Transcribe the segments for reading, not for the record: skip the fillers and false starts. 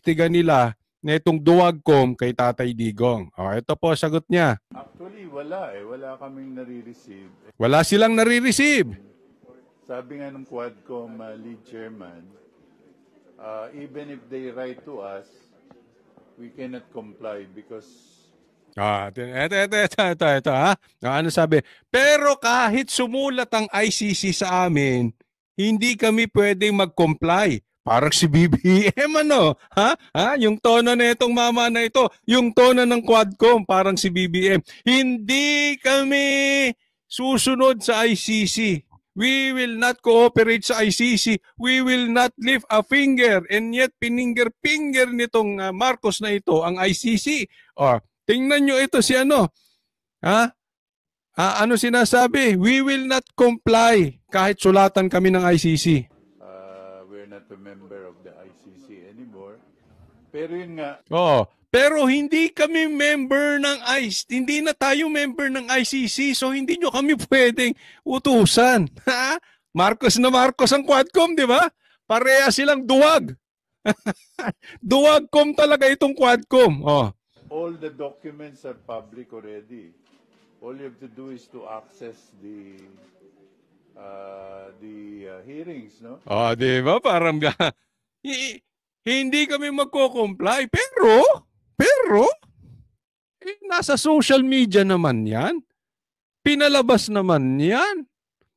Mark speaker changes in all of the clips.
Speaker 1: iniimbestiga nila na itong Duwagcom kay Tatay Digong. O, ito po sagot niya.
Speaker 2: Actually, wala eh. Wala kaming nare-receive.
Speaker 1: Wala silang nare-receive.
Speaker 2: Sabi nga ng Quadcom lead chairman, even if they write to us, we cannot comply because...
Speaker 1: Ito, ha? Ano sabi? Pero kahit sumulat ang ICC sa amin, hindi kami pwedeng mag-comply. Parang si BBM, ano? Ha? Yung tono na itong mama na ito, yung tono ng Quadcom, parang si BBM. Hindi kami susunod sa ICC. We will not cooperate sa ICC. We will not lift a finger. And yet, pininger-finger nitong Marcos na ito, ang ICC. Tingnan nyo ito si ano. Ano sinasabi? We will not comply kahit sulatan kami ng ICC.
Speaker 2: We're not a member of the ICC anymore. Pero yun nga.
Speaker 1: Pero hindi kami member ng ICC. Hindi na tayo member ng ICC. So hindi nyo kami pwedeng utusan. Marcos na Marcos ang Quadcom, di ba? Pareha silang duwag. Duwagcom talaga itong Quadcom.
Speaker 2: All the documents are public already. All you have to do is to access the hearings, no?
Speaker 1: Di ba? Parang hindi kami magko-comply. Pero, nasa social media naman yan. Pinalabas naman yan.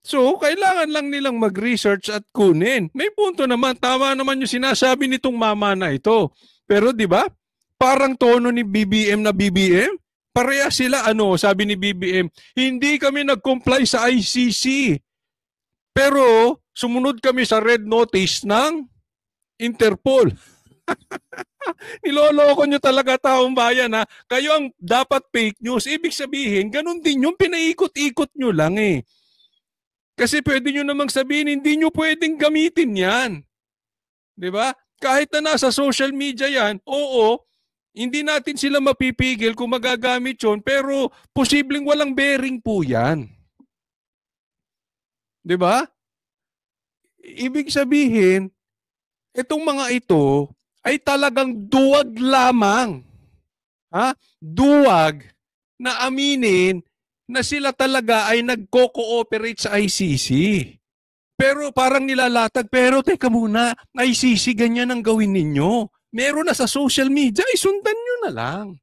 Speaker 1: So, kailangan lang nilang mag-research at kunin. May punto naman. Tama naman yung sinasabi nitong mama na ito. Pero, di ba? Parang tono ni BBM na BBM. Pareha sila, sabi ni BBM, hindi kami nag-comply sa ICC. Pero, sumunod kami sa red notice ng Interpol. Niloloko nyo talaga taong bayan, ha? Kayo ang dapat fake news. Ibig sabihin, ganun din yung pinaikot-ikot nyo lang eh. Kasi pwede nyo namang sabihin, hindi nyo pwedeng gamitin yan. Diba? Kahit na nasa social media yan, oo, hindi natin sila mapipigil kung magagamit yun, pero posibleng walang bearing po yan. Diba? Ibig sabihin, itong mga ito ay talagang duwag lamang. Duwag na aminin na sila talaga ay nagko-cooperate sa ICC. Pero parang nilalatag, pero teka muna, ICC ganyan ang gawin ninyo. Meron na sa social media, isundan nyo na lang.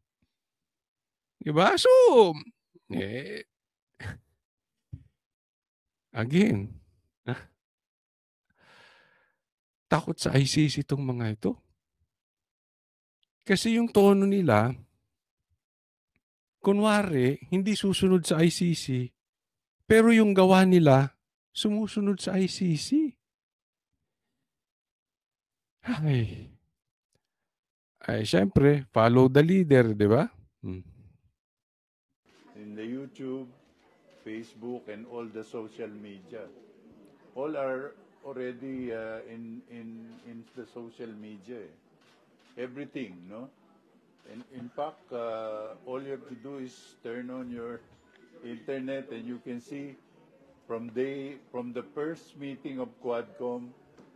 Speaker 1: Diba? So, again, takot sa ICC itong mga ito. Kasi yung tono nila, kunwari, hindi susunod sa ICC, pero yung gawa nila, sumusunod sa ICC. Ay, syempre, follow the leader, di ba?
Speaker 2: In the YouTube, Facebook, and all the social media, all are already in the social media. Everything, no? And in fact, all you have to do is turn on your internet and you can see from the first meeting of Quadcom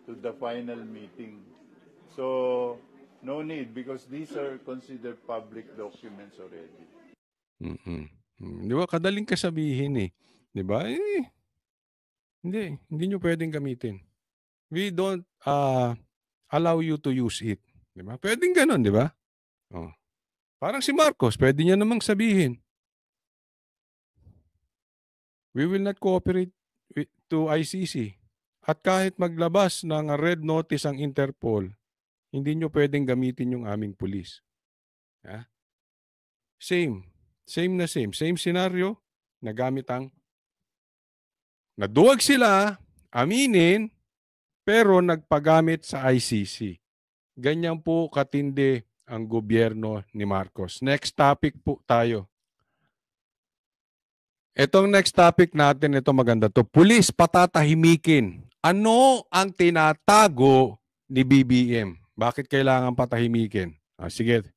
Speaker 2: to the final meeting. So, no need because these are considered public documents already.
Speaker 1: Di ba? Kadaling kasabihin eh. Di ba? Hindi nyo pwedeng gamitin. We don't allow you to use it. Di ba? Pwedeng ganun, di ba? Parang si Marcos, pwede niya namang sabihin, we will not cooperate to ICC. At kahit maglabas ng red notice ang Interpol, hindi nyo pwedeng gamitin yung aming pulis. Same scenario, nagamit ang naduwag sila, aminin, pero nagpagamit sa ICC. Ganyan po katindi ang gobyerno ni Marcos. Next topic po tayo. Itong next topic natin, ito maganda to. Pulis patatahimikin. Ano ang tinatago ni BBM? Bakit kailangan patahimikin? Sige.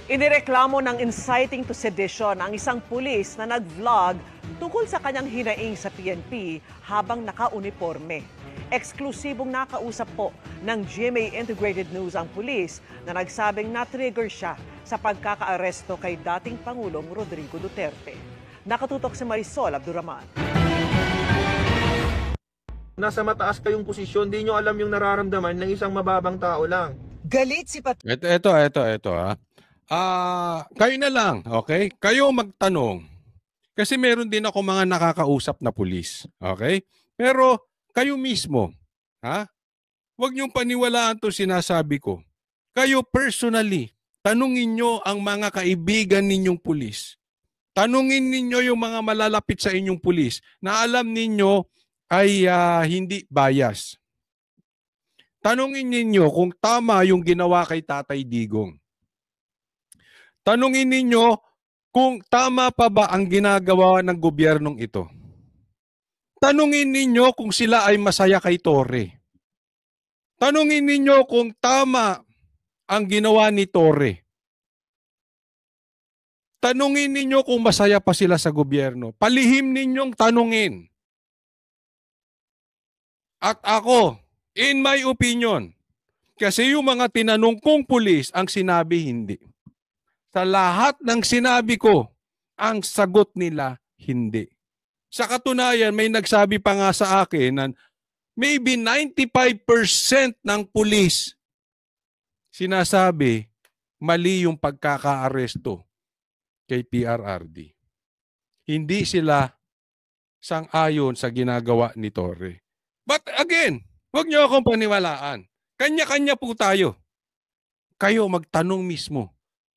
Speaker 3: Inireklamo ng inciting to sedition ang isang pulis na nag-vlog tungkol sa kanyang hinaing sa PNP habang naka-uniforme. Eksklusibong nakausap po ng GMA Integrated News ang pulis na nagsabing na-trigger siya sa pagkakaaresto kay dating Pangulong Rodrigo Duterte. Nakatutok si Marisol Abduraman.
Speaker 4: Nasa mataas kayong posisyon, di nyo alam yung nararamdaman ng isang mababang tao lang.
Speaker 5: Galit si
Speaker 1: Ito ha. Kayo na lang, okay? Kayo magtanong. Kasi meron din ako mga nakakausap na pulis, okay? Pero kayo mismo, ha? Huwag niyong paniwalaan 'to sinasabi ko. Kayo personally, tanungin niyo ang mga kaibigan ninyong pulis. Tanungin ninyo yung mga malalapit sa inyong pulis na alam ninyo ay hindi bias. Tanungin ninyo kung tama yung ginawa kay Tatay Digong. Tanungin ninyo kung tama pa ba ang ginagawa ng gobyernong ito. Tanungin ninyo kung sila ay masaya kay Torre. Tanungin ninyo kung tama ang ginawa ni Torre. Tanungin ninyo kung masaya pa sila sa gobyerno. Palihim ninyong tanungin. At ako, in my opinion, kasi yung mga tinanong kong pulis ang sinabi hindi. Sa lahat ng sinabi ko, ang sagot nila hindi. Sa katunayan, may nagsabi pa nga sa akin na maybe 95% ng pulis sinasabi mali yung pagkakaaresto kay PRRD. Hindi sila sang-ayon sa ginagawa ni Torre. But again, huwag niyo akong paniwalaan. Kanya-kanya po tayo. Kayo magtanong mismo.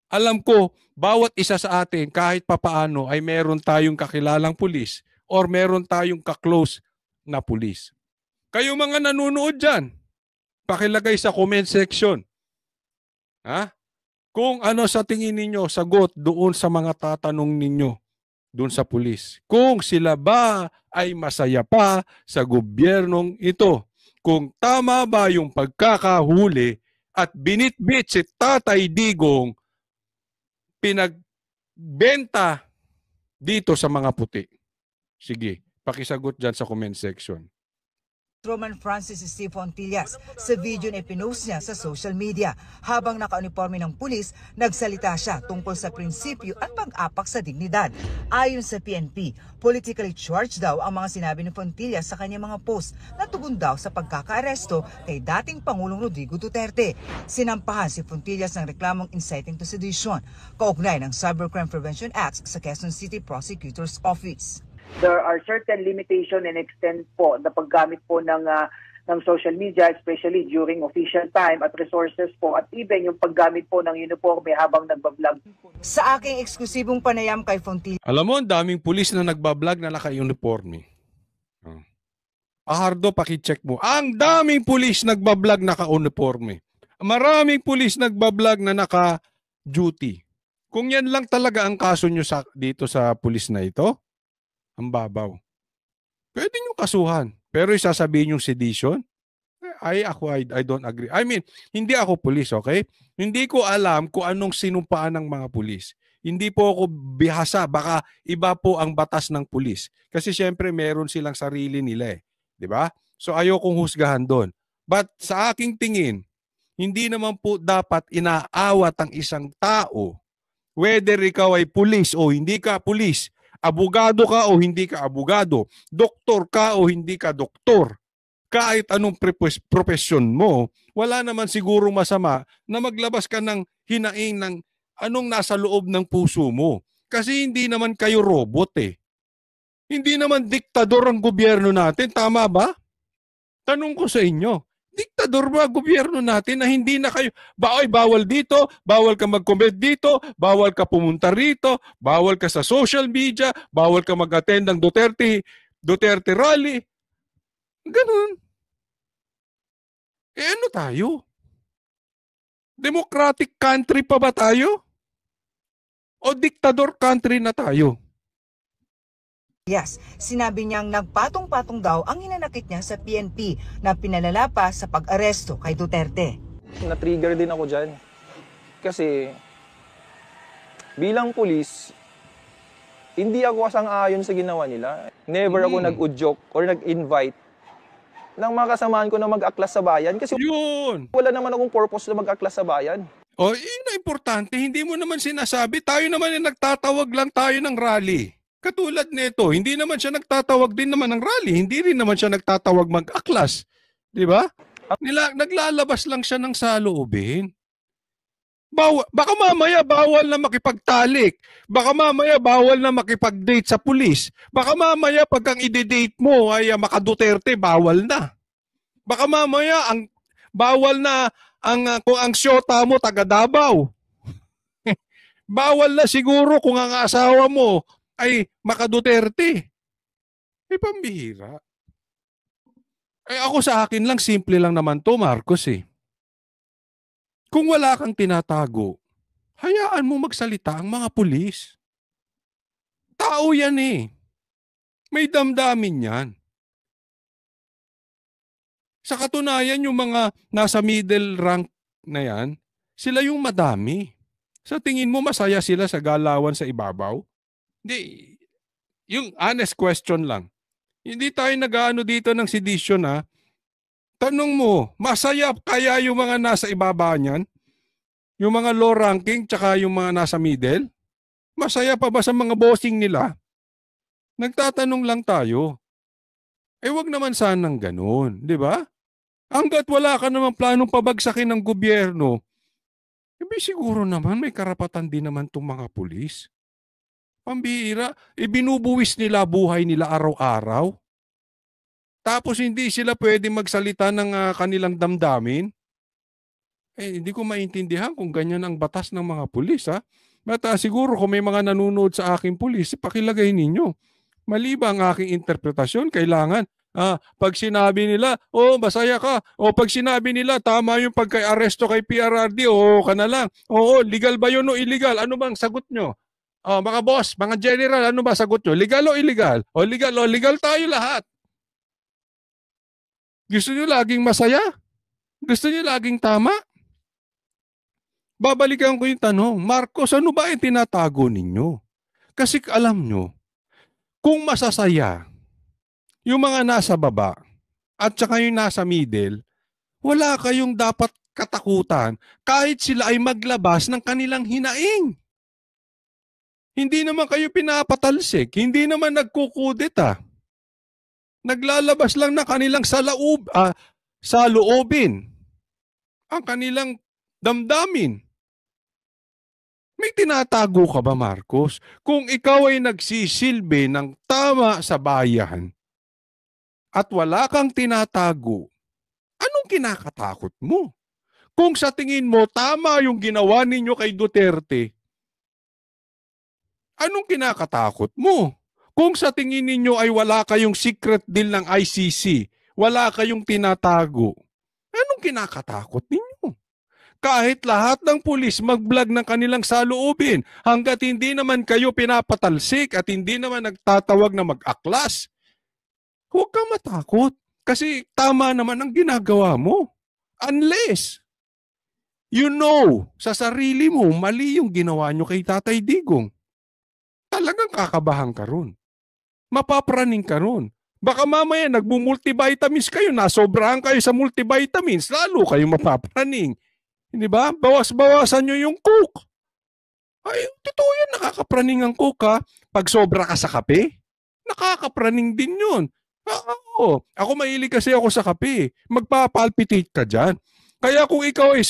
Speaker 1: Alam ko, bawat isa sa atin kahit papaano ay meron tayong kakilalang pulis or meron tayong kaklose na pulis. Kayo mga nanonood dyan, pakilagay sa comment section. Ha? Kung ano sa tingin ninyo, sagot doon sa mga tatanong ninyo doon sa pulis. Kung sila ba ay masaya pa sa gobyernong ito. Kung tama ba yung pagkakahuli at binitbit si Tatay Digong pinagbenta dito sa mga puti. Sige, pakisagot dyan sa comment section.
Speaker 5: Roman Francis Steve Fontillas sa video na ipinost niya sa social media. Habang naka-uniforme ng pulis, nagsalita siya tungkol sa prinsipyo at pag-apak sa dignidad. Ayon sa PNP, politically charged daw ang mga sinabi ni Fontillas sa kanyang mga post na tugon daw sa pagkakaaresto kay dating Pangulong Rodrigo Duterte. Sinampahan si Fontillas ng reklamong inciting to sedition, kaugnay ng Cybercrime Prevention Act sa Quezon City Prosecutor's Office.
Speaker 6: There are certain limitation and extent po na paggamit po ng social media, especially during official time at resources po, at even yung paggamit po ng uniforme habang nagbablog.
Speaker 5: Sa aking eksklusibong panayam kay Fontillas,
Speaker 1: Alam mo, ang daming pulis na nagbablog na naka-uniforme. Ahardo, pakicheck mo. Ang daming pulis nagbablog naka-uniforme. Maraming pulis nagbablog na naka-duty. Kung yan lang talaga ang kaso nyo dito sa pulis na ito, ang babaw. Pwede nyo kasuhan. Pero isasabihin yung sedition? I don't agree. I mean, hindi ako pulis, okay? Hindi ko alam kung anong sinumpaan ng mga pulis. Hindi po ako bihasa. Baka iba po ang batas ng pulis. Kasi syempre meron silang sarili nila eh. Diba? So ayokong husgahan doon. But sa aking tingin, hindi naman po dapat inaawat ang isang tao. Whether ikaw ay pulis o hindi ka pulis, abogado ka o hindi ka abogado, doktor ka o hindi ka doktor, kahit anong profesyon mo, wala naman siguro masama na maglabas ka ng hinaing ng anong nasa loob ng puso mo. Kasi hindi naman kayo robot eh. Hindi naman diktador ang gobyerno natin, tama ba? Tanong ko sa inyo, diktador ba gobyerno natin na hindi na kayo, bawal dito, bawal ka mag-comment dito, bawal ka pumunta rito, bawal ka sa social media, bawal ka mag-attend ng Duterte rally. Ganun. Eh ano tayo? Democratic country pa ba tayo? O diktador country na tayo?
Speaker 5: Yes, sinabi niyang nagpatong-patong daw ang hinanakit niya sa PNP na pinalala pa sa pag-aresto kay Duterte.
Speaker 4: Na-trigger din ako dyan. Kasi bilang pulis, hindi ako sang-ayon sa ginawa nila. Never ako nag-udyok or nag-invite ng mga kasamahan ko na mag-aklas sa bayan kasi
Speaker 1: Yun.
Speaker 4: wala naman akong purpose na mag-aklas sa bayan.
Speaker 1: O, yun ang importante. Hindi mo naman sinasabi. Tayo naman yung nagtatawag lang tayo ng rally. Katulad nito, hindi naman siya nagtatawag din naman ng rally. Hindi rin naman siya nagtatawag mag-aklas. Di ba? Naglalabas lang siya ng saloobin. Baka mamaya bawal na makipagtalik. Baka mamaya bawal na makipag-date sa pulis. Baka mamaya pag ang ide-date mo ay maka-Duterte, bawal na. Baka mamaya bawal na kung ang syota mo taga Davao. Bawal na siguro kung ang asawa mo ay maka-Duterte. Pambihira. Ako sa akin lang, simple lang naman to, Marcos eh. Kung wala kang tinatago, hayaan mo magsalita ang mga pulis. Tao yan eh. May damdamin yan. Sa katunayan, yung mga nasa middle rank na yan, sila yung madami. Sa tingin mo, masaya sila sa galawan sa ibabaw? Hindi. Yung honest question lang. Hindi tayo nag-aano dito ng sedition ha. Tanong mo, masaya kaya yung mga nasa ibaba niyan? Yung mga low ranking tsaka yung mga nasa middle? Masaya pa ba sa mga bossing nila? Nagtatanong lang tayo. Wag naman sanang ganun, di ba? Hanggat wala ka namang planong pabagsakin ng gobyerno, siguro naman may karapatan din naman itong mga pulis. Pambihira, binubuwis nila buhay nila araw-araw. Tapos hindi sila pwede magsalita ng kanilang damdamin. Hindi ko maintindihan kung ganyan ang batas ng mga pulis ha. But siguro kung may mga nanonood sa aking pulis, pakilagay ninyo. Mali ba ang aking interpretasyon? Kailangan pag sinabi nila, masaya ka. O pag sinabi nila, tama yung pagka-aresto kay PRRD, ka na lang. Oo, legal ba yun o illegal? Ano bang sagot nyo? Mga boss, mga general, ano ba sagot nyo? Legal o illegal? O legal tayo lahat. Gusto nyo laging masaya? Gusto nyo laging tama? Babalikan ko yung tanong, Marcos, ano ba yung tinatago ninyo? Kasi alam nyo, kung masasaya, yung mga nasa baba at saka yung nasa middle, wala kayong dapat katakutan kahit sila ay maglabas ng kanilang hinaing. Hindi naman kayo pinapatalsik, hindi naman nagkukudeta. Naglalabas lang na kanilang saloobin, ang kanilang damdamin. May tinatago ka ba, Marcos? Kung ikaw ay nagsisilbi ng tama sa bayan at wala kang tinatago, anong kinakatakot mo? Kung sa tingin mo tama yung ginawa ninyo kay Duterte, anong kinakatakot mo? Kung sa tingin ninyo ay wala kayong secret deal ng ICC, wala kayong tinatago, anong kinakatakot ninyo? Kahit lahat ng pulis mag-vlog ng kanilang saloobin, hanggat hindi naman kayo pinapatalsik at hindi naman nagtatawag na mag-aklas, huwag kang matakot. Kasi tama naman ang ginagawa mo. Unless, sa sarili mo, mali yung ginawa nyo kay Tatay Digong. Talagang kakabahan ka ron. Mapapraning ka ron. Baka mamaya nagmumultivitamins kayo, nasobrahan kayo sa multivitamins, lalo kayo mapapraning. Hindi ba? Bawas-bawasan nyo yung coke. Ay, totoo yan, nakakapraning ang coke ha. Pag sobra ka sa kape, nakakapraning din yun. Ako mahilig kasi ako sa kape. Magpapalpitate ka dyan. Kaya kung ikaw ay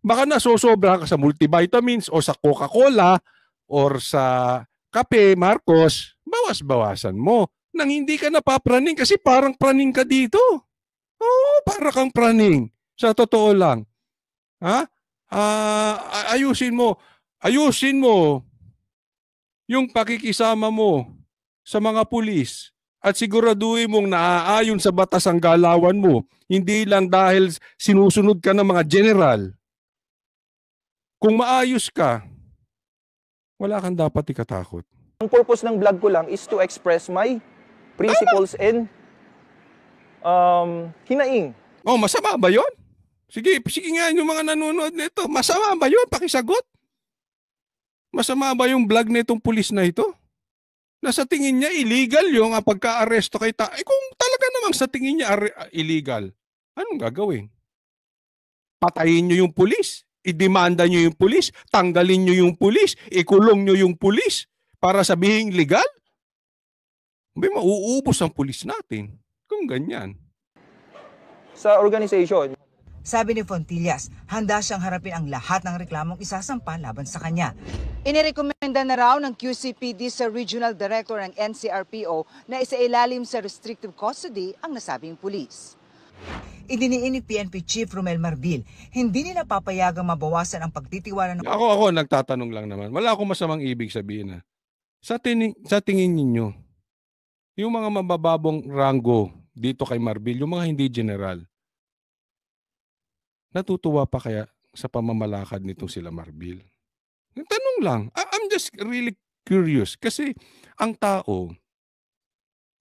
Speaker 1: baka nasosobra ka sa multivitamins o sa Coca-Cola or sa kape, Marcos, bawas-bawasan mo. Nang hindi ka napapraning kasi parang praning ka dito. Para kang praning. Sa totoo lang. Ayusin mo yung pakikisama mo sa mga pulis at siguraduhin mong naaayon sa batas ang galawan mo, hindi lang dahil sinusunod ka ng mga general. Kung maayos ka, wala kang dapat ikatakot.
Speaker 4: Ang purpose ng vlog ko lang is to express my principles and hinaing.
Speaker 1: Masama ba yun? Sige nga yung mga nanonood nito. Masama ba yun? Pakisagot. Masama ba yung vlog nitong pulis na ito? Na sa tingin niya illegal yung pagka-aresto kay kung talaga talaga namang sa tingin niya illegal, anong gagawin? Patayin niyo yung pulis, idemanda niyo yung pulis, tanggalin niyo yung pulis, ikulong niyo yung pulis para sabihin legal? May mauubos ang pulis natin kung ganyan.
Speaker 4: Sa organization,
Speaker 5: Sabi ni Fontillas, handa siyang harapin ang lahat ng reklamong isasampa laban sa kanya. Inirekomenda na raw ng QCPD sa Regional Director ng NCRPO na isailalim sa restrictive custody ang nasabing pulis. Idiniin ni PNP Chief Romel Marbil, hindi nila papayagang mabawasan ang pagtitiwala ng
Speaker 1: Ako nagtatanong lang naman. Wala akong masamang ibig sabihin na. Sa tingin ninyo, yung mga mabababong ranggo dito kay Marbil, yung mga hindi general, natutuwa pa kaya sa pamamalakad nitong sila Marbil? Tanong lang. I'm just really curious kasi ang tao,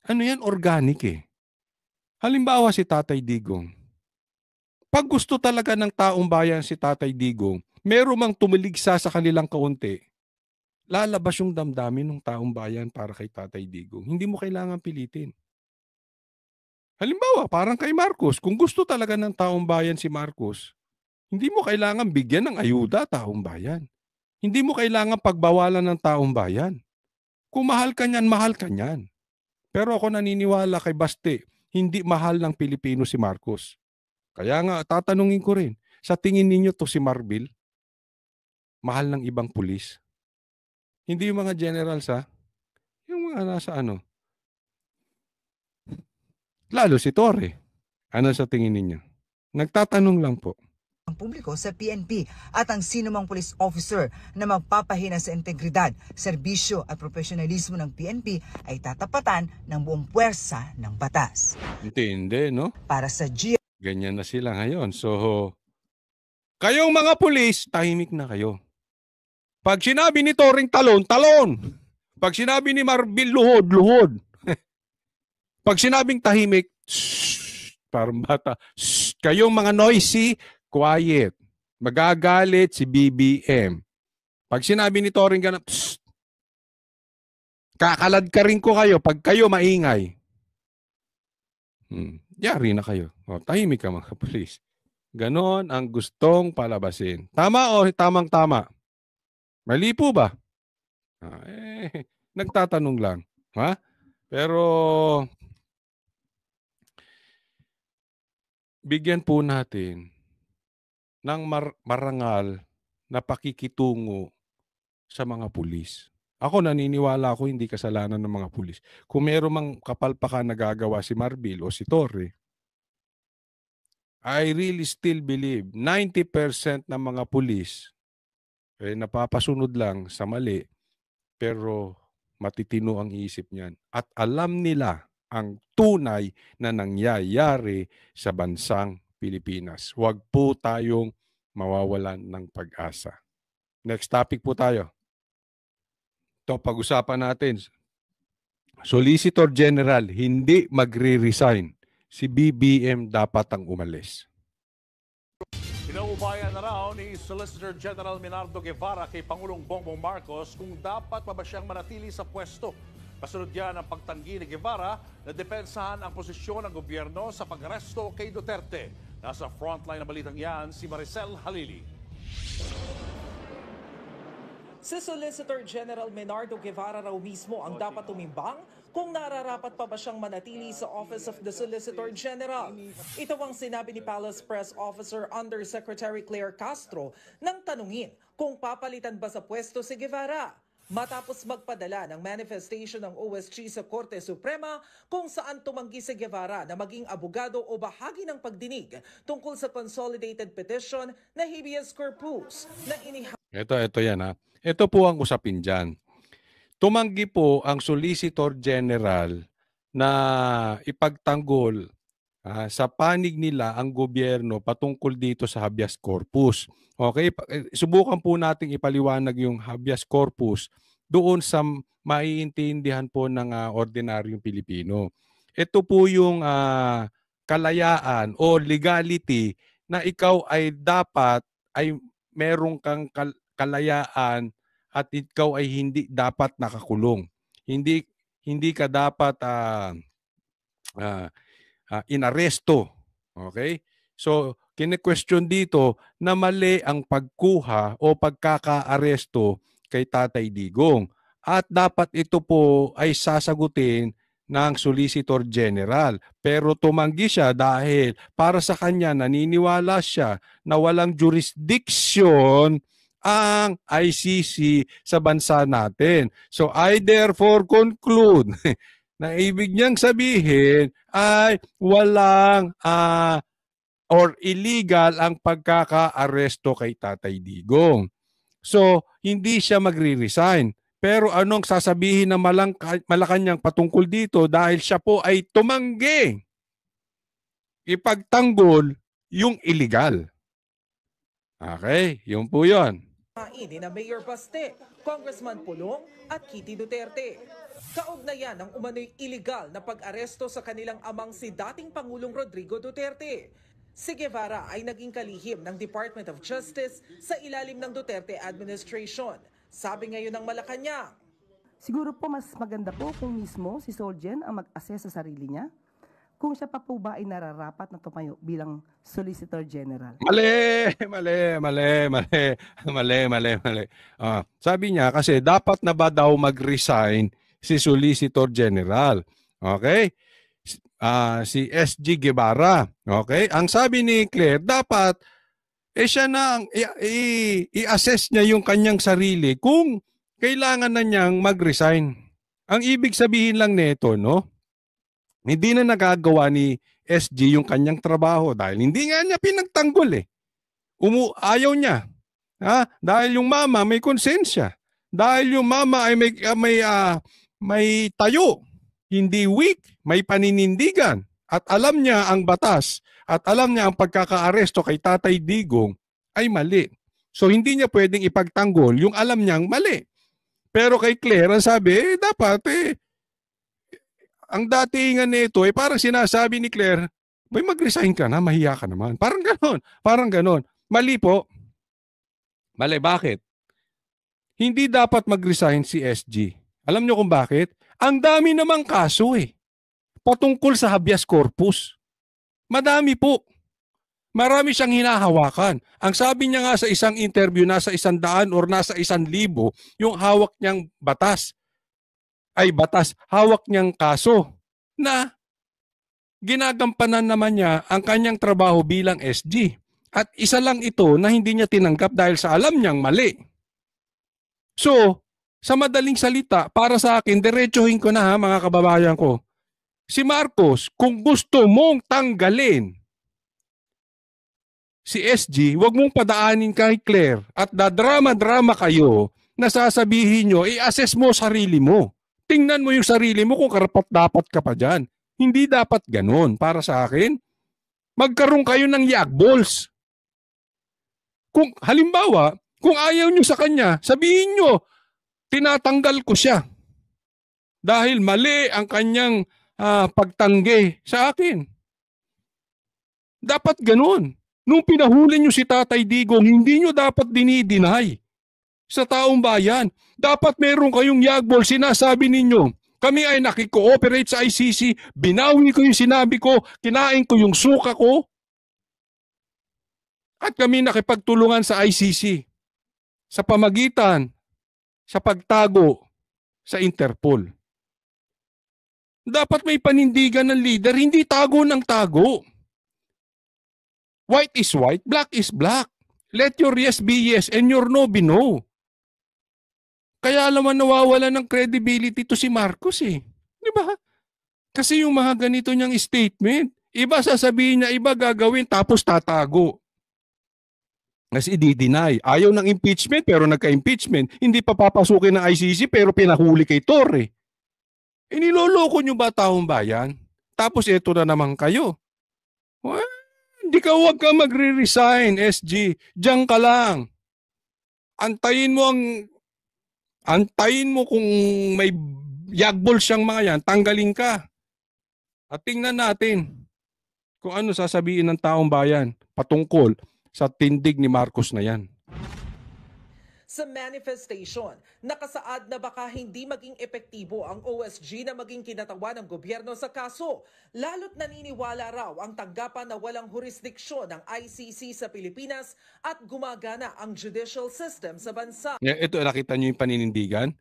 Speaker 1: ano yan, organic eh. Halimbawa si Tatay Digong. Pag gusto talaga ng taong bayan si Tatay Digong, meron mang tumiligsa sa kanilang kaunti, lalabas yung damdamin ng taong bayan para kay Tatay Digong. Hindi mo kailangan pilitin. Halimbawa, parang kay Marcos, kung gusto talaga ng taong bayan si Marcos, hindi mo kailangan bigyan ng ayuda taong bayan. Hindi mo kailangan pagbawalan ng taong bayan. Kung mahal ka niyan, mahal ka niyan. Pero ako naniniwala kay Baste, hindi mahal ng Pilipino si Marcos. Kaya nga, tatanungin ko rin, sa tingin ninyo to si Marbil, mahal ng ibang pulis? Hindi yung mga generals ha? Yung mga nasa ano? Lalo si Torre. Ano sa tingin ninyo? Nagtatanong lang po.
Speaker 5: ang publiko sa PNP at ang sinumang police officer na magpapahina sa integridad, serbisyo at profesionalismo ng PNP ay tatapatan ng buong puwersa ng batas.
Speaker 1: Hindi, no?
Speaker 5: Para sa GMA
Speaker 1: Ganyan na sila ngayon. So, kayong mga pulis, tahimik na kayo. Pag sinabi ni Toring talon, talon. Pag sinabi ni Marbil, luhod, luhod. Pag sinabing tahimik, shh, parang bata, shh, kayong mga noisy, quiet. Magagalit si BBM. Pag sinabi ni Toring ganun, shh, kakalad ka rin ko kayo pag kayo maingay. Yari na kayo. O, tahimik ka mga pulis. Ganon ang gustong palabasin. Tama o tamang-tama? Mali po ba? Nagtatanong lang. Ha? Pero bigyan po natin ng marangal na pakikitungo sa mga pulis. Ako naniniwala ako hindi kasalanan ng mga pulis. Kung meron mang kapalpakan na gagawa si Marbil o si Torre, I really still believe 90% ng mga pulis napapasunod lang sa mali pero matitino ang isip niyan at alam nila ang tunay na nangyayari sa bansang Pilipinas. Huwag po tayong mawawalan ng pag-asa. Next topic po tayo. Ito, pag-usapan natin. Solicitor General, hindi magre-resign. Si BBM dapat ang umalis.
Speaker 7: Pinaubayan na raw ni Solicitor General Menardo Guevara kay Pangulong Bongbong Marcos kung dapat pa ba siyang manatili sa pwesto. Kasunod yan ang pagtanggi ni Guevara na depensahan ang posisyon ng gobyerno sa pag-aresto kay Duterte. Nasa frontline na balitang yan si Maricel Halili.
Speaker 8: Si Solicitor General Menardo Guevara raw mismo ang dapat tumimbang kung nararapat pa ba siyang manatili sa Office of the Solicitor General. Ito ang sinabi ni Palace Press Officer Undersecretary Claire Castro nang tanungin kung papalitan ba sa pwesto si Guevara. Matapos magpadala ng manifestation ng OSG sa Korte Suprema kung saan tumanggi si Guevara na maging abogado o bahagi ng pagdinig tungkol sa consolidated petition na habeas corpus na
Speaker 1: Ito yan ha. Ito po ang usapin dyan. Tumanggi po ang Solicitor General na ipagtanggol sa panig nila ang gobyerno patungkol dito sa habeas corpus. Okay? Subukan po nating ipaliwanag yung habeas corpus doon sa maiintindihan po ng ordinaryong Pilipino. Ito po yung kalayaan o legality na ikaw ay dapat ay merong kang kalayaan at ikaw ay hindi dapat nakakulong. Hindi ka dapat inaresto. Okay? So, kine-question dito na mali ang pagkuha o pagkakaaresto kay Tatay Digong. At dapat ito po ay sasagutin ng Solicitor General. Pero tumanggi siya dahil para sa kanya naniniwala siya na walang jurisdiction ang ICC sa bansa natin. So I therefore conclude na ibig niyang sabihin ay walang or illegal ang pagkaka-aresto kay Tatay Digong. So, hindi siya magre-resign. Pero anong sasabihin ng Malacanang patungkol dito dahil siya po ay tumanggi ipagtanggol yung illegal. Okay, yun po yun.
Speaker 8: Ini na Mayor Baste, Congressman Pulong at Kitty Duterte. Kaugnayan ng umano'y illegal na pag-aresto sa kanilang amang si dating Pangulong Rodrigo Duterte. Si Guevara ay naging kalihim ng Department of Justice sa ilalim ng Duterte administration. Sabi ngayon ng Malacanang.
Speaker 9: Siguro po mas maganda po kung mismo si Solgen ang mag-assess sa sarili niya. Kung siya pa po ba ay nararapat na tumayo bilang Solicitor General.
Speaker 1: Mali. Sabi niya kasi dapat na ba daw mag-resign si Solicitor General. Okay? Si SG Guevara. Okay? Ang sabi ni Claire, dapat siya na i-assess niya yung kanyang sarili kung kailangan na niyang mag-resign. Ang ibig sabihin lang nito, no? Hindi na nagagawa ni SG yung kanyang trabaho dahil hindi nga niya pinagtanggol eh. Ayaw niya. Dahil yung mama may konsensya. Dahil yung mama ay may tayo. Hindi weak, may paninindigan at alam niya ang batas at alam niya ang pagkakaaresto kay Tatay Digong ay mali. So hindi niya pwedeng ipagtanggol yung alam niyang mali. Pero kay Claire ang sabi, dapat ang datingan nito parang sinasabi ni Claire, may mag-resign ka na, mahiya ka naman. Parang ganon. Mali po. Mali, bakit? Hindi dapat mag-resign si SG. Alam niyo kung bakit? Ang dami namang kaso patungkol sa habeas corpus. Madami po. Marami siyang hinahawakan. Ang sabi niya nga sa isang interview, nasa 100 or nasa 1,000 yung hawak niyang hawak niyang kaso na ginagampanan naman niya ang kanyang trabaho bilang SG. At isa lang ito na hindi niya tinanggap dahil sa alam niyang mali. So, sa madaling salita, para sa akin, diretsuhin ko na mga kababayan ko. Si Marcos, kung gusto mong tanggalin si SG, wag mong padaanin kay Claire at dadrama-drama kayo na sasabihin nyo, i-assess mo sarili mo. Tingnan mo yung sarili mo kung karapat-dapat ka pa dyan. Hindi dapat ganun para sa akin. Magkaroon kayo ng yakballs. Kung halimbawa, kung ayaw nyo sa kanya, sabihin nyo, tinatanggal ko siya dahil mali ang kanyang pagtanggi sa akin. Dapat ganun. Nung pinahuli nyo si Tatay Digong, hindi nyo dapat dinideny sa taong bayan. Dapat meron kayong yagbol. Sinasabi ninyo, kami ay nakikooperate sa ICC, binawi ko yung sinabi ko, kinain ko yung suka ko, at kami nakipagtulungan sa ICC sa pamagitan sa pagtago sa Interpol. Dapat may panindigan ng leader, hindi tago ng tago. White is white, black is black. Let your yes be yes and your no be no. Kaya naman nawawala ng credibility to si Marcos Di ba? Kasi yung mga ganito niyang statement, iba sasabihin niya, iba gagawin, tapos tatago. Kasi i-deny. Ayaw ng impeachment pero nagka-impeachment. Hindi pa papasukin ng ICC pero pinahuli kay Torre. Niloloko nyo ba taong bayan? Tapos ito na naman kayo. Well, hindi ka, huwag ka magre-resign, SG. Diyan ka lang. Antayin mo kung may yagbol siyang mga yan, tanggalin ka. At tingnan natin kung ano sasabihin ng taong bayan patungkol sa tindig ni Marcos na yan.
Speaker 8: sa manifestation. Nakasaad na baka hindi maging epektibo ang OSG na maging kinatawan ng gobyerno sa kaso. Lalo't naniniwala raw ang tanggapan na walang jurisdiksyon ng ICC sa Pilipinas at gumagana ang judicial system sa bansa.
Speaker 1: Ito, nakita niyo yung paninindigan?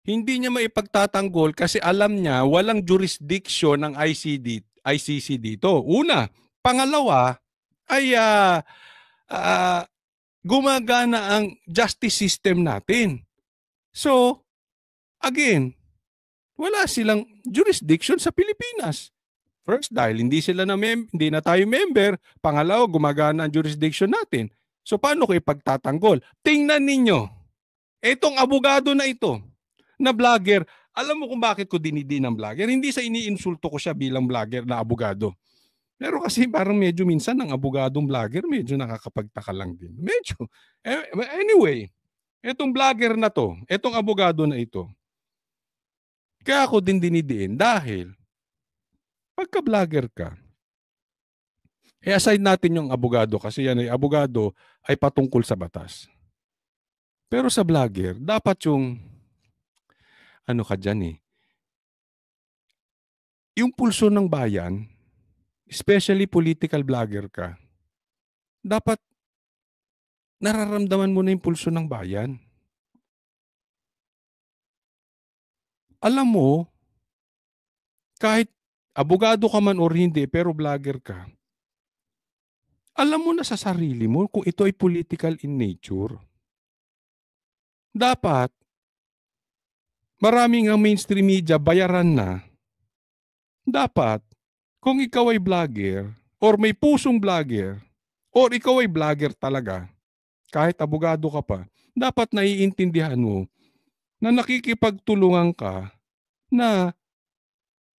Speaker 1: Hindi niya maipagtatanggol kasi alam niya walang jurisdiction ng ICC dito. Una. Pangalawa ay gumagana ang justice system natin. So, again, wala silang jurisdiction sa Pilipinas. First, dahil hindi na tayo member. Pangalawa, gumagana ang jurisdiction natin. So, paano ko ipagtatanggol? Tingnan ninyo, itong abogado na ito, na vlogger, alam mo kung bakit ko dinidin ng vlogger? Hindi sa iniinsulto ko siya bilang vlogger na abogado. Pero kasi parang medyo minsan ng abogadong vlogger, medyo nakakapagtaka lang din. Medyo. Anyway, etong vlogger na to, etong abogado na ito, kaya ako din dinidiin dahil pagka-vlogger ka, aside natin yung abogado kasi yan ay abogado ay patungkol sa batas. Pero sa vlogger, dapat yung ano ka dyan yung pulso ng bayan, especially political vlogger ka, dapat nararamdaman mo na yung pulso ng bayan. Alam mo, kahit abogado ka man or hindi, pero vlogger ka, alam mo na sa sarili mo kung ito ay political in nature. Dapat, maraming ang mainstream media bayaran na, dapat, kung ikaw ay vlogger, or may pusong vlogger, or ikaw ay vlogger talaga, kahit abogado ka pa, dapat naiintindihan mo na nakikipagtulungan ka na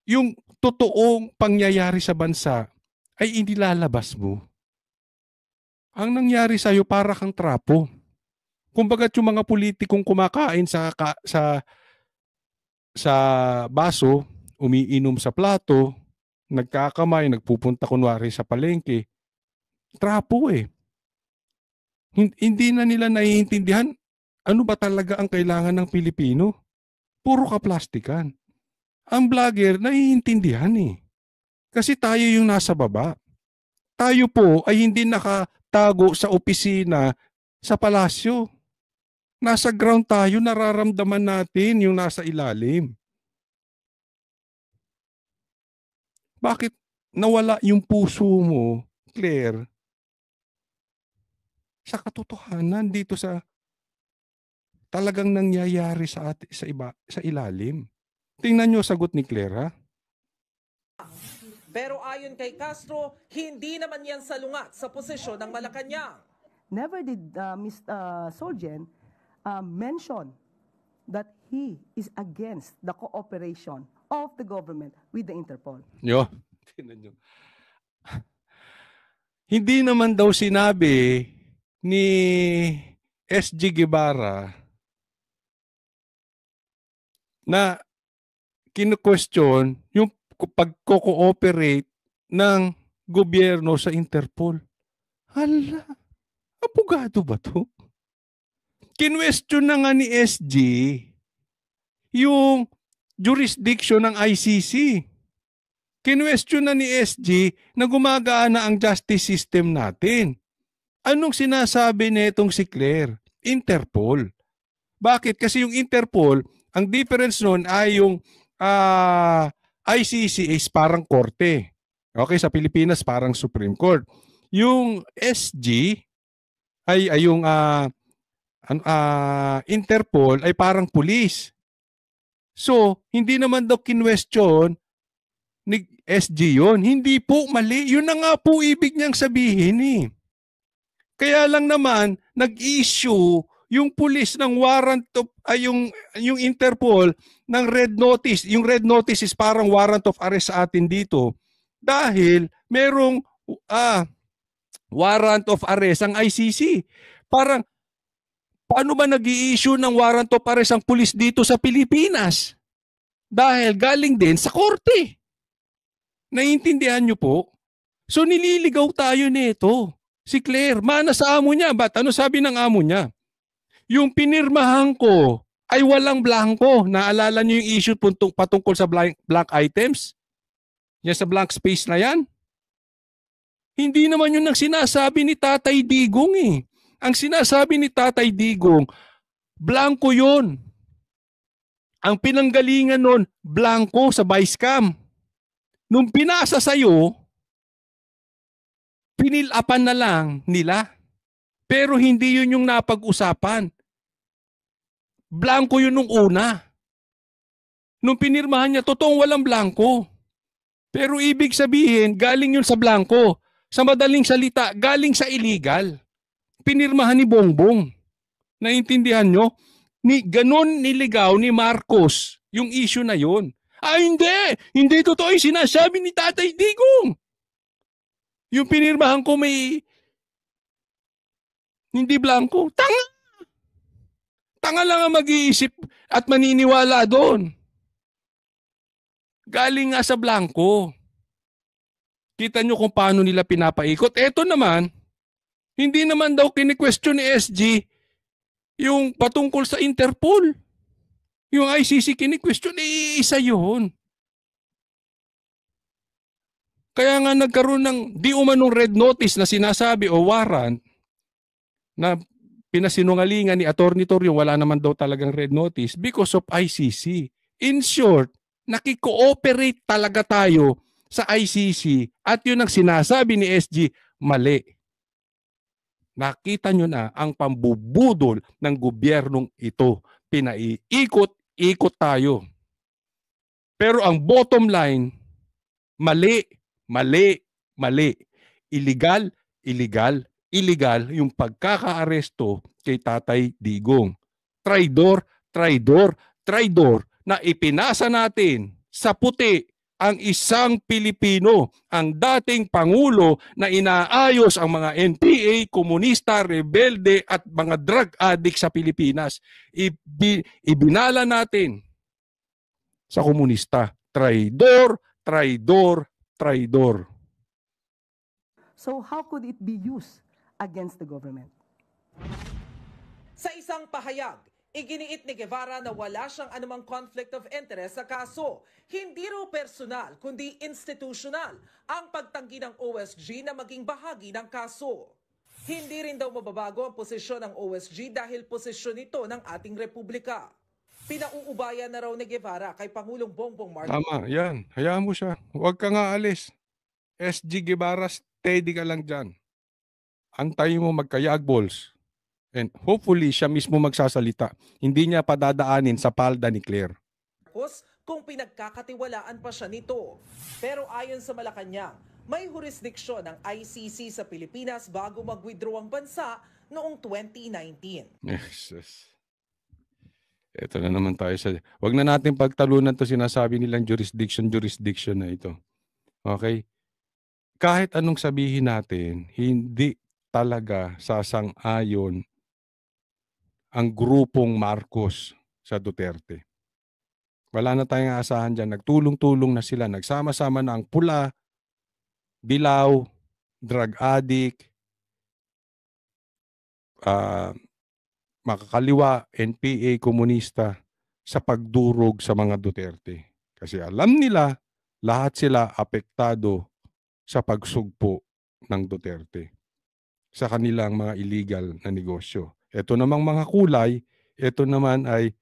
Speaker 1: yung totoong pangyayari sa bansa ay inilalabas mo. Ang nangyari sa'yo para kang trapo. Kumbaga yung mga politikong kumakain sa baso, umiinom sa plato, nagkakamay, nagpupunta kunwari sa palengke. Trapo Hindi na nila naiintindihan ano ba talaga ang kailangan ng Pilipino. Puro kaplastikan. Ang vlogger naiintindihan Kasi tayo yung nasa baba. Tayo po ay hindi nakatago sa opisina sa palasyo. Nasa ground tayo, nararamdaman natin yung nasa ilalim. Bakit nawala yung puso mo, Claire, sa katotohanan dito sa talagang nangyayari sa ilalim? Tingnan niyo sagot ni Claire, ha?
Speaker 8: Pero ayon kay Castro, hindi naman yan salungat sa posisyon ng Malacanang.
Speaker 9: Never did Mr. Solgen mention that he is against the cooperation of the government with the Interpol.
Speaker 1: Tingnan nyo. Hindi naman daw sinabi ni SG Guevara na kinu-question yung pag-cooperate ng gobyerno sa Interpol. Hala, abogado ba to? Kinwestiyon na nga ni SG yung jurisdiction ng ICC. Kinwestiyon na ni SG na gumagana ang justice system natin. Anong sinasabi nitong si Claire? Interpol. Bakit? Kasi yung Interpol, ang difference nun ay yung ICC is parang korte. Okay, sa Pilipinas parang Supreme Court. Yung SG ay yung Interpol ay parang police. So, hindi naman daw kinwestiyon ni SG yun. Hindi po, mali. Yun na nga po ibig niyang sabihin Kaya lang naman, nag-issue yung police ng warrant of, yung Interpol ng red notice. Yung red notice is parang warrant of arrest sa atin dito. Dahil merong warrant of arrest ang ICC. Parang, paano ba nag-i-issue ng warrant of arrest ang pulis dito sa Pilipinas? Dahil galing din sa korte. Naiintindihan niyo po? So nililigaw tayo nito. Si Claire, mana sa amo niya. Ba't ano sabi ng amo niya? Yung pinirmahan ko ay walang blanco. Naalala niyo yung issue patungkol sa blank items? Yan sa blank space na yan? Hindi naman yun ang sinasabi ni Tatay Digong eh. Ang sinasabi ni Tatay Digong, blanco yun. Ang pinanggalingan nun, blanco sa Vicecam. Nung pinasa sa'yo, pinilapan na lang nila. Pero hindi yun yung napag-usapan. Blanco yun nung una. Nung pinirmahan niya, totoong walang blanco. Pero ibig sabihin, galing yun sa blanco. Sa madaling salita, galing sa illegal. Pinirmahan ni Bongbong. Naintindihan nyo? Ganon niligaw ni Marcos yung issue na yun. Hindi! Hindi totoo yung sinasabi ni Tatay Digong. Yung pinirmahan ko may hindi blanco. Tanga! Tanga lang ang mag-iisip at maniniwala doon. Galing nga sa blanco. Kita nyo kung paano nila pinapaikot. Eto naman, hindi naman daw kini-question ni SG yung patungkol sa Interpol. Yung ICC kini-question, isa yun. Kaya nga nagkaroon ng di umanong red notice na sinasabi o warrant na pinasinungalingan ni Atty. Toriong, wala naman daw talagang red notice because of ICC. In short, nakikooperate talaga tayo sa ICC at yun ang sinasabi ni SG, mali. Nakita nyo na ang pambubudol ng gobyernong ito. Pinaiikot-ikot tayo. Pero ang bottom line, mali, mali, mali. Illegal, illegal, illegal yung pagkakaaresto kay Tatay Digong. Traidor, traidor, traidor na ipinasa natin sa puti ang isang Pilipino, ang dating Pangulo na inaayos ang mga NPA, komunista, rebelde at mga drug addict sa Pilipinas. Ibinala natin sa komunista. Traidor, traidor, traidor.
Speaker 9: So how could it be used against the government?
Speaker 8: Sa isang pahayag, iginiit ni Guevara na wala siyang anumang conflict of interest sa kaso. Hindi raw personal, kundi institutional ang pagtanggi ng OSG na maging bahagi ng kaso. Hindi rin daw mababago ang posisyon ng OSG dahil posisyon ito ng ating republika. Pinauubayan na raw ni Guevara kay Pangulong Bongbong Marcos.
Speaker 1: Tama, yan. Hayaan mo siya. Huwag ka nga alis. SG Guevara, steady ka lang dyan. Antayin mo magkayag balls. And hopefully, siya mismo magsasalita. Hindi niya padadaanin sa palda ni Claire.
Speaker 8: Kung pinagkakatiwalaan pa siya nito. Pero ayon sa Malacanang, may jurisdiksyon ng ICC sa Pilipinas bago mag-withdraw ang bansa noong 2019.
Speaker 1: Yes. Ito na naman tayo sa... Huwag na natin pagtalunan to sinasabi nilang jurisdiction na ito. Okay? Kahit anong sabihin natin, hindi talaga sasang-ayon ang grupong Marcos sa Duterte. Wala na tayong aasahan dyan. Nagtulong-tulong na sila. Nagsama-sama na ang pula, dilaw, drug addict, makakaliwa, NPA, komunista sa pagdurog sa mga Duterte. Kasi alam nila, lahat sila apektado sa pagsugpo ng Duterte sa kanilang mga illegal na negosyo. Ito namang mga kulay, ito naman ay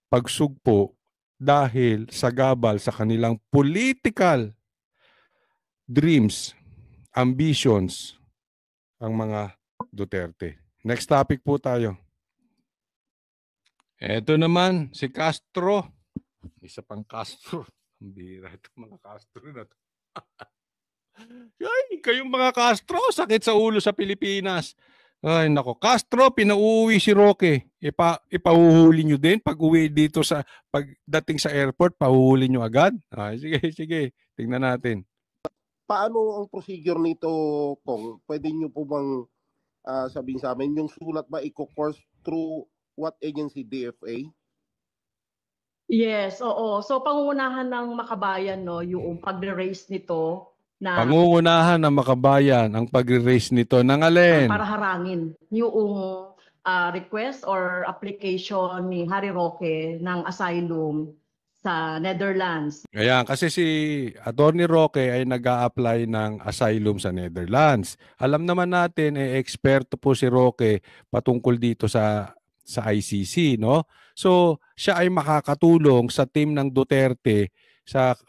Speaker 1: pagsugpo dahil sa gabal sa kanilang political dreams, ambitions, ang mga Duterte. Next topic po tayo. Ito naman, si Castro. Isa pang Castro. Ang bira ito, mga Castro na ito. Ay, kayong mga Castro, sakit sa ulo sa Pilipinas. Ay, nako. Castro, pinauuwi si Roque. Ipahuhuli nyo din pag uwi dito sa, pagdating sa airport, pahuhuli nyo agad? Ay, sige. Tingnan natin.
Speaker 10: Paano ang procedure nito, Kong? Pwede nyo po bang sabihin sa amin, yung sulat ba i-course through what agency, DFA?
Speaker 11: Yes, oo. So pangungunahan ng Makabayan, no, yung pag-raise nito na
Speaker 1: Pangungunahan ng Makabayan ang pag-raise nito ng alin?
Speaker 11: para harangin yung request or application ni Harry Roque ng asylum sa Netherlands.
Speaker 1: Ayan, kasi si Atty. Roque ay nag-a-apply ng asylum sa Netherlands. Alam naman natin, eksperto po si Roque patungkol dito sa ICC, no? So, siya ay makakatulong sa team ng Duterte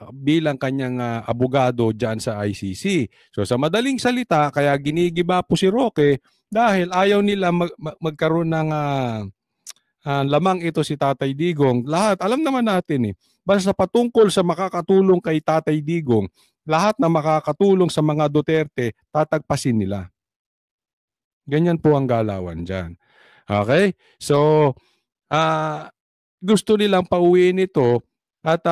Speaker 1: bilang kanyang abogado diyan sa ICC. So, sa madaling salita, kaya ginigiba po si Roque dahil ayaw nila magkaroon ng lamang ito si Tatay Digong. Lahat, alam naman natin basta patungkol sa makakatulong kay Tatay Digong, lahat na makakatulong sa mga Duterte, tatagpasin nila. Ganyan po ang galawan dyan. Okay? So, gusto nilang pauwiin ito at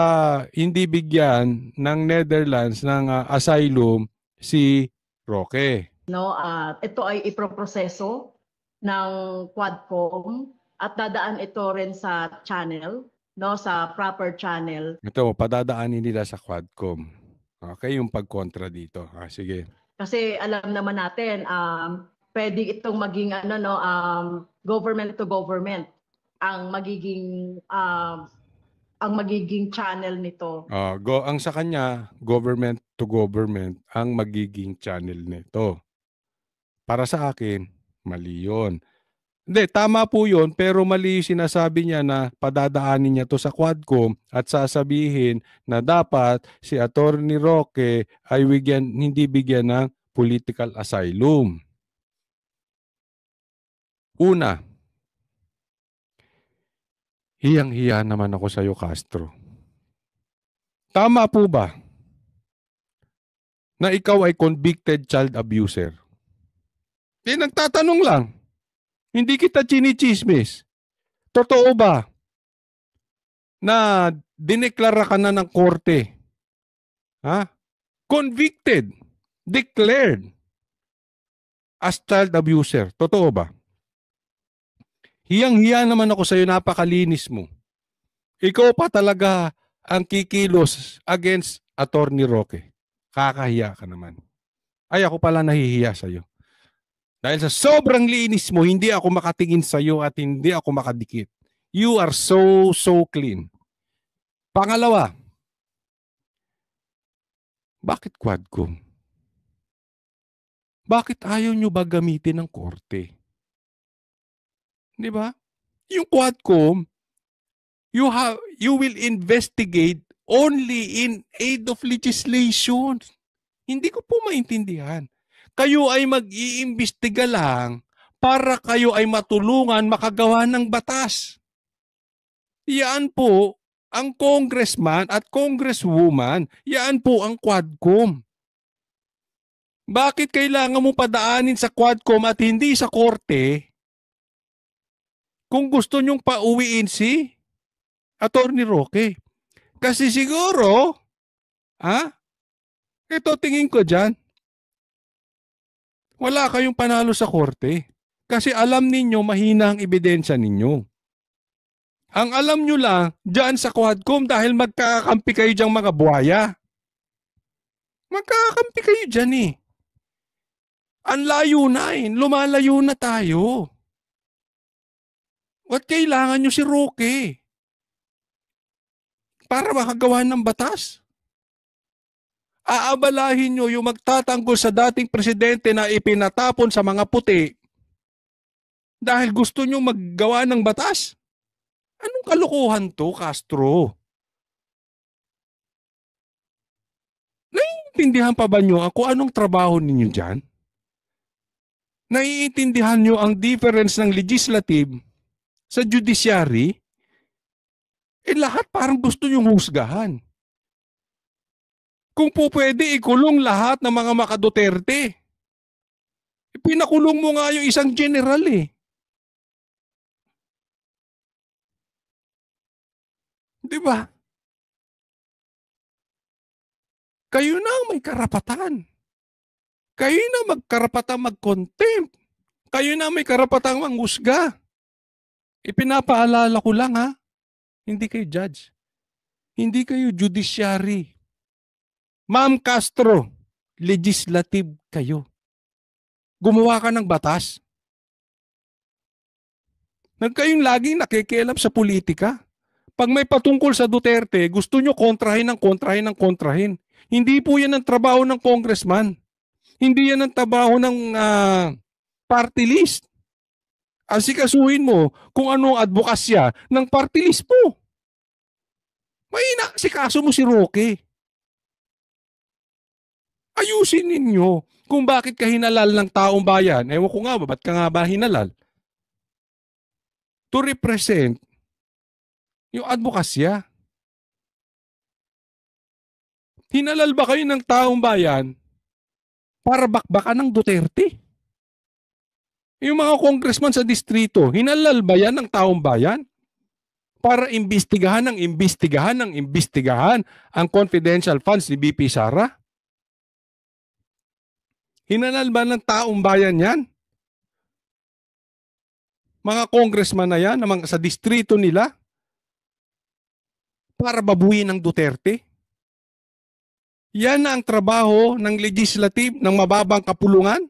Speaker 1: hindi bigyan ng Netherlands ng asylum si Roque.
Speaker 11: No, ito ay iproproseso ng Quadcom at dadaan ito rin sa channel, no, sa proper channel.
Speaker 1: Ito, padadaanin nila sa Quadcom. Okay, yung pagkontra dito. Sige.
Speaker 11: Kasi alam naman natin, pwede itong maging government to government ang magiging channel nito.
Speaker 1: Ang sa kanya, government to government ang magiging channel nito. Para sa akin, mali yun. Hindi, tama po yun, pero mali yung sinasabi niya na padadaanin niya to sa Quadcom at sasabihin na dapat si Atty. Roque ay hindi bigyan ng political asylum. Una, hiyang-hiya naman ako sa iyo, Castro. Tama po ba na ikaw ay convicted child abuser? Nagtatanong lang. Hindi kita chinichismis. Totoo ba na dineklara ka na ng korte? Convicted, declared as child abuser. Totoo ba? Hiyang-hiya naman ako sa iyo, napakalinis mo. Ikaw pa talaga ang kikilos against Atty. Roque. Kakahiya ka naman. Ay, ako pala nahihiya sa iyo. Dahil sa sobrang linis mo, hindi ako makatingin sa iyo at hindi ako makadikit. You are so clean. Pangalawa, bakit Quadcom? Bakit ayaw nyo ba gamitin ng korte? Di ba? Yung Quadcom, you will investigate only in aid of legislation. Hindi ko po maintindihan. Kayo ay mag-iimbestiga lang para kayo ay matulungan makagawa ng batas. Yan po ang congressman at congresswoman. Yan po ang Quadcom. Bakit kailangan mo padaanin sa Quadcom at hindi sa korte kung gusto nyong pauwiin si Atty. Roque? Kasi siguro, ito tingin ko dyan, wala kayong panalo sa korte. Kasi alam ninyo, mahina ang ebidensya ninyo. Ang alam nyo lang, dyan sa Quadcom dahil magkakakampi kayo dyang mga buhaya. Magkakakampi kayo dyan Ang layo na lumalayo na tayo. What kailangan nyo si Roque? Para makagawa ng batas? Aabalahin nyo yung magtatanggol sa dating presidente na ipinatapon sa mga puti dahil gusto nyo maggawa ng batas? Anong kalokohan to, Castro? Naiintindihan pa ba nyo kung anong trabaho ninyo dyan? Naiintindihan nyo ang difference ng legislative sa judiciary? Lahat parang gusto nyong husgahan. Kung po pwede, ikulong lahat ng mga maka-Duterte. Pinakulong mo nga yung isang general Di ba? Kayo na ang may karapatan. Kayo na magkarapatang mag-contempt. Kayo na may karapatang manghusga. Ipinapaalala ko lang hindi kayo judge. Hindi kayo judiciary. Ma'am Castro, legislative kayo. Gumawa ka ng batas. Kayong laging nakikialam sa politika. Pag may patungkol sa Duterte, gusto nyo kontrahin ng kontrahin ng kontrahin. Hindi po yan ang trabaho ng congressman. Hindi yan ang trabaho ng party list. Asikasuhin mo kung anong advokasya ng party list po. May inaasikaso mo si Roque. Ayusin ninyo kung bakit ka hinalal ng taong bayan. Ewan ko nga ba, ba't ka nga ba hinalal? To represent yung advokasya. Hinalal ba kayo ng taong bayan para bakbakan ng Duterte? Yung mga congressman sa distrito, hinalal ba yan ng taong bayan para imbestigahan ang confidential funds ni BP Sara? Hinalal ba ng taong bayan yan? Mga congressman na yan, sa distrito nila, para babuhin ng Duterte? Yan na ang trabaho ng legislative ng mababang kapulungan?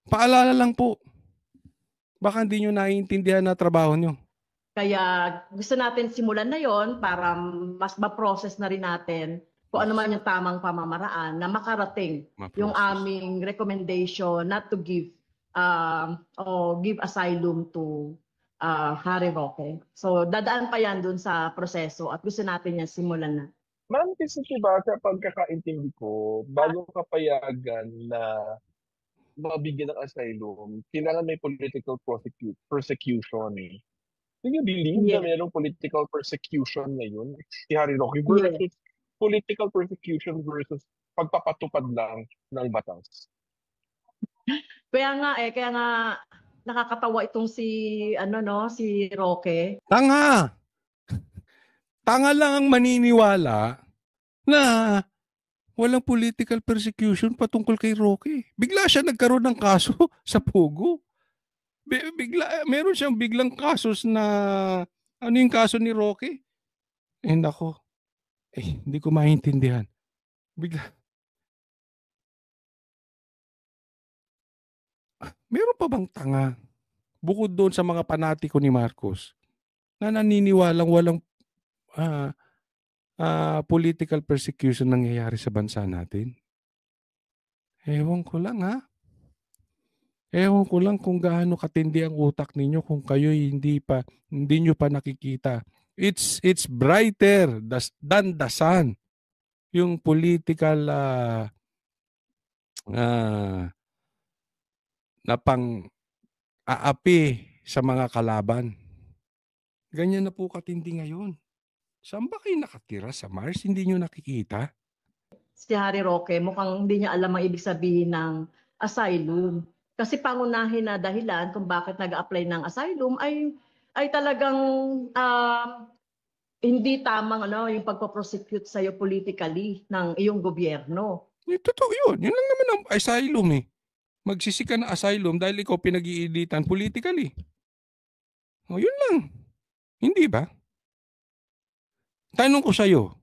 Speaker 1: Paalala lang po. Baka hindi nyo naiintindihan na trabaho nyo.
Speaker 11: Kaya gusto natin simulan na yon para mas ma-process na rin natin kung ano man yung tamang pamamaraan na makarating yung aming recommendation not to give give asylum to Harry Roque. So dadaan pa yan dun sa proseso at gusto natin yan simulan na.
Speaker 12: Ma'am, kasi diba sa pagkakaintindi ko, bago ka payagan na mabigyan ng asylum, kailangan may political persecution. Do you believe na mayroong political persecution ngayon? Si Harry Roque versus political persecution versus pagpapatupad lang ng batas.
Speaker 11: Kaya nga nakakatawa itong si Roque.
Speaker 1: Tanga lang ang maniniwala na walang political persecution patungkol kay Roque. Bigla siya nagkaroon ng kaso sa Pogo. Meron siyang biglang kasos na ano yung kaso ni Roque? Nako. Hindi ko maintindihan. Meron pa bang tanga bukod doon sa mga panatiko ni Marcos na naniniwalang walang political persecution nangyayari sa bansa natin? Ewan ko lang Ewan ko lang kung gaano katindi ang utak ninyo kung kayo hindi nyo pa nakikita. It's brighter than the sun. Yung political na pang-aapi sa mga kalaban. Ganyan na po katindi ngayon. Saan ba kayo nakatira? Sa Mars? Hindi nyo nakikita?
Speaker 11: Si Harry Roque, mukhang hindi niya alam ang ibig sabihin ng asylum. Kasi pangunahin na dahilan kung bakit nag-apply ng asylum ay talagang hindi tamang yung pagpo-prosecute sa'yo politically ng iyong gobyerno.
Speaker 1: Totoo yun. Yun lang naman ang asylum Magsisi ka na asylum dahil ikaw pinag-iinitan politically. Yun lang. Hindi ba? Tanong ko sa'yo,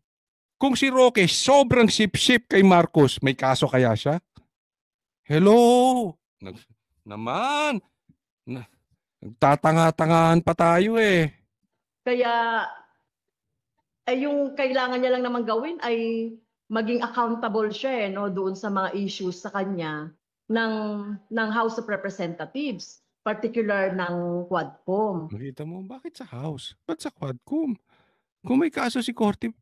Speaker 1: kung si Roque sobrang sip-sip kay Marcos, may kaso kaya siya? Hello? Nagtatanga-tangahan pa tayo
Speaker 11: Kaya, yung kailangan niya lang naman gawin ay maging accountable siya doon sa mga issues sa kanya ng House of Representatives, particular ng Quadcom.
Speaker 1: Makita mo, bakit sa House? Ba't sa Quadcom? Kung may kaso si Korte,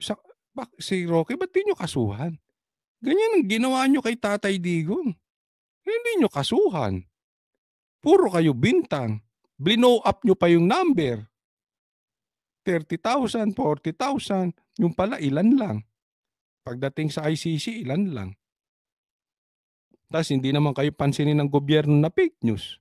Speaker 1: si Roque, ba't di nyo kasuhan? Ganyan ang ginawa nyo kay Tatay Digong. Hindi nyo kasuhan. Puro kayo bintang. Blow up nyo pa yung number. 30,000, 40,000. Yung pala, ilan lang. Pagdating sa ICC, ilan lang. Tapos hindi naman kayo pansinin ng gobyerno na fake news.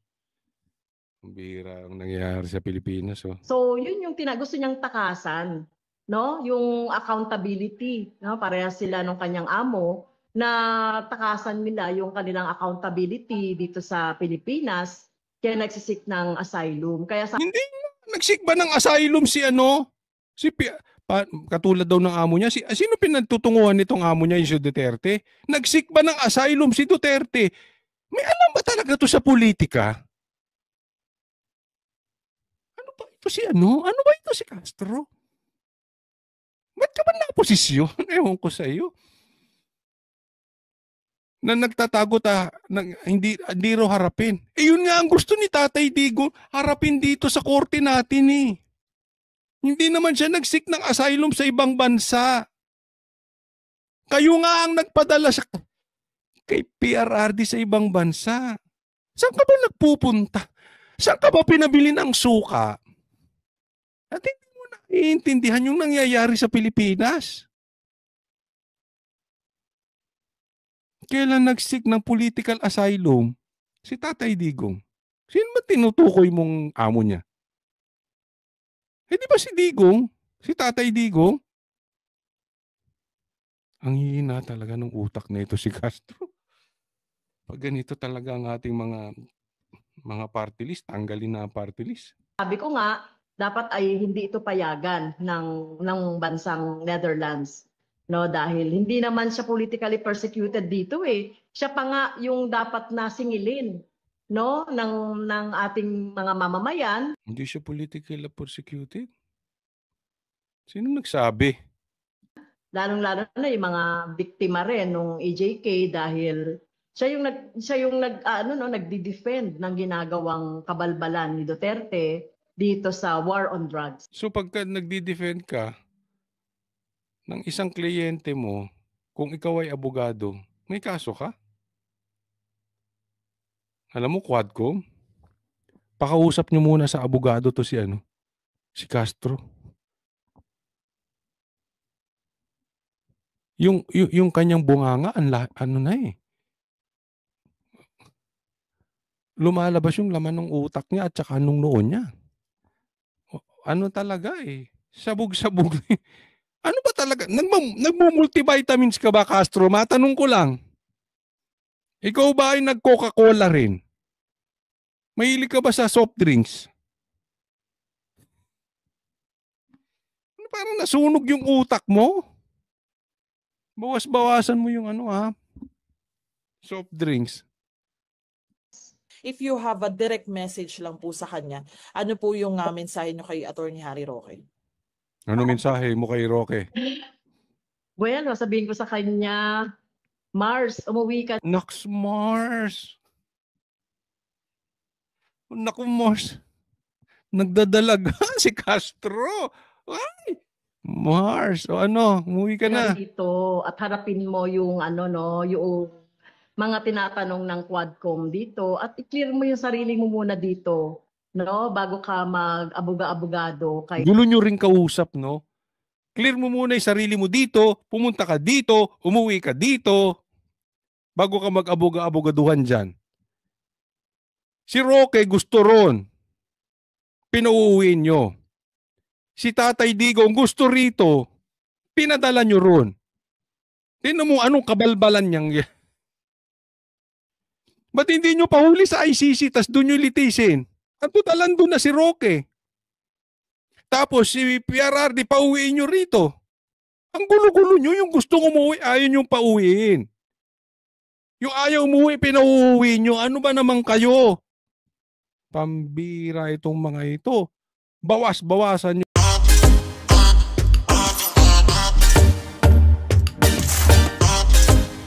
Speaker 1: Ang bihira ang nangyayari sa Pilipinas.
Speaker 11: So, yun yung gusto niyang takasan. Yung accountability. Parehas sila nung kanyang amo na takasan nila yung kanilang accountability dito sa Pilipinas. Kaya nagsisik ng asylum.
Speaker 1: Hindi nagsik ba ng asylum katulad daw ng amo niya? Sino pinagtutunguhan nitong amo niya, yung si Duterte? Nagsik ba ng asylum si Duterte? May alam ba talaga to sa politika? ito si ano? Ano ba ito si Castro? Ba't ka ba naposisyon? Ewan ko sa iyo. Na nagtatago hindi raw harapin. Yun nga ang gusto ni Tatay Digong, harapin dito sa korte natin eh. Hindi naman siya nag-seek ng asylum sa ibang bansa. Kayo nga ang nagpadala sa kay PRRD sa ibang bansa. Saan ka ba nagpupunta? Saan ka ba pinabili ng suka? At hindi mo naiintindihan yung nangyayari sa Pilipinas. Kailan nag-seek ng political asylum si Tatay Digong? Sino ba tinutukoy mong amo niya? Di ba si Digong? Si Tatay Digong? Ang hihina talaga ng utak na ito si Castro. Pag ganito talaga ang ating mga party list, tanggalin na ang party list.
Speaker 11: Sabi ko nga, dapat ay hindi ito payagan ng bansang Netherlands. No, dahil hindi naman siya politically persecuted dito eh. Siya pa nga yung dapat na singilin, no, ng ating mga mamamayan.
Speaker 1: Hindi siya politically persecuted? Sino nagsabi?
Speaker 11: Lalong-lalo na yung mga biktima rin nung EJK dahil siya yung nagdi-defend ng ginagawang kabalbalan ni Duterte dito sa war on drugs.
Speaker 1: So pagka nagdi-defend ka ng isang kliyente mo, kung ikaw ay abogado, may kaso ka? Alam mo, Quadcom, pakausap nyo muna sa abogado to si Castro. Yung kanyang bunganga, lumalabas yung laman ng utak niya at saka nung noon niya. Ano talaga eh, sabog-sabog. Ano ba talaga? Nagmumultivitamins ka ba, Castro? Matanong ko lang. Ikaw ba ay nag-Coca-Cola rin? Mahilig ka ba sa soft drinks? Parang nasunog yung utak mo. Bawas-bawasan mo yung soft drinks.
Speaker 8: If you have a direct message lang po sa kanya, ano po yung mensahe nyo kay Attorney Harry Roque?
Speaker 1: Ano mensahe mo kay Roque?
Speaker 11: Well, sabihin ko sa kanya, Mars, umuwi ka.
Speaker 1: Naks, Mars. Naku, Mars. Nagdadalaga si Castro. Ay! Mars, umuwi ka na.
Speaker 11: Dito at harapin mo yung yung mga tinatanong ng Quadcom dito at i-clear mo yung sarili mo muna dito. No, bago ka mag-abuga-abogado kay
Speaker 1: Gulo nyo rin kausap, no? Clear mo muna yung sarili mo dito, pumunta ka dito, umuwi ka dito, bago ka mag-abuga-abogaduhan dyan. Si Roque gusto ron. Pinauuwi nyo. Si Tatay Digong gusto rito. Pinadala nyo ron. Tingnan mo anong kabalbalan niyang. Ba't hindi nyo pahuli sa ICC tas doon nyo litisin? At tutalan doon na si Roque. Tapos si PRRD pauwiin nyo rito. Ang gulo-gulo nyo, yung gustong umuwi, ayaw nyo pauwiin. Yung ayaw umuwi, pinauuwi nyo. Ano ba naman kayo? Pambira itong mga ito. Bawas-bawasan nyo.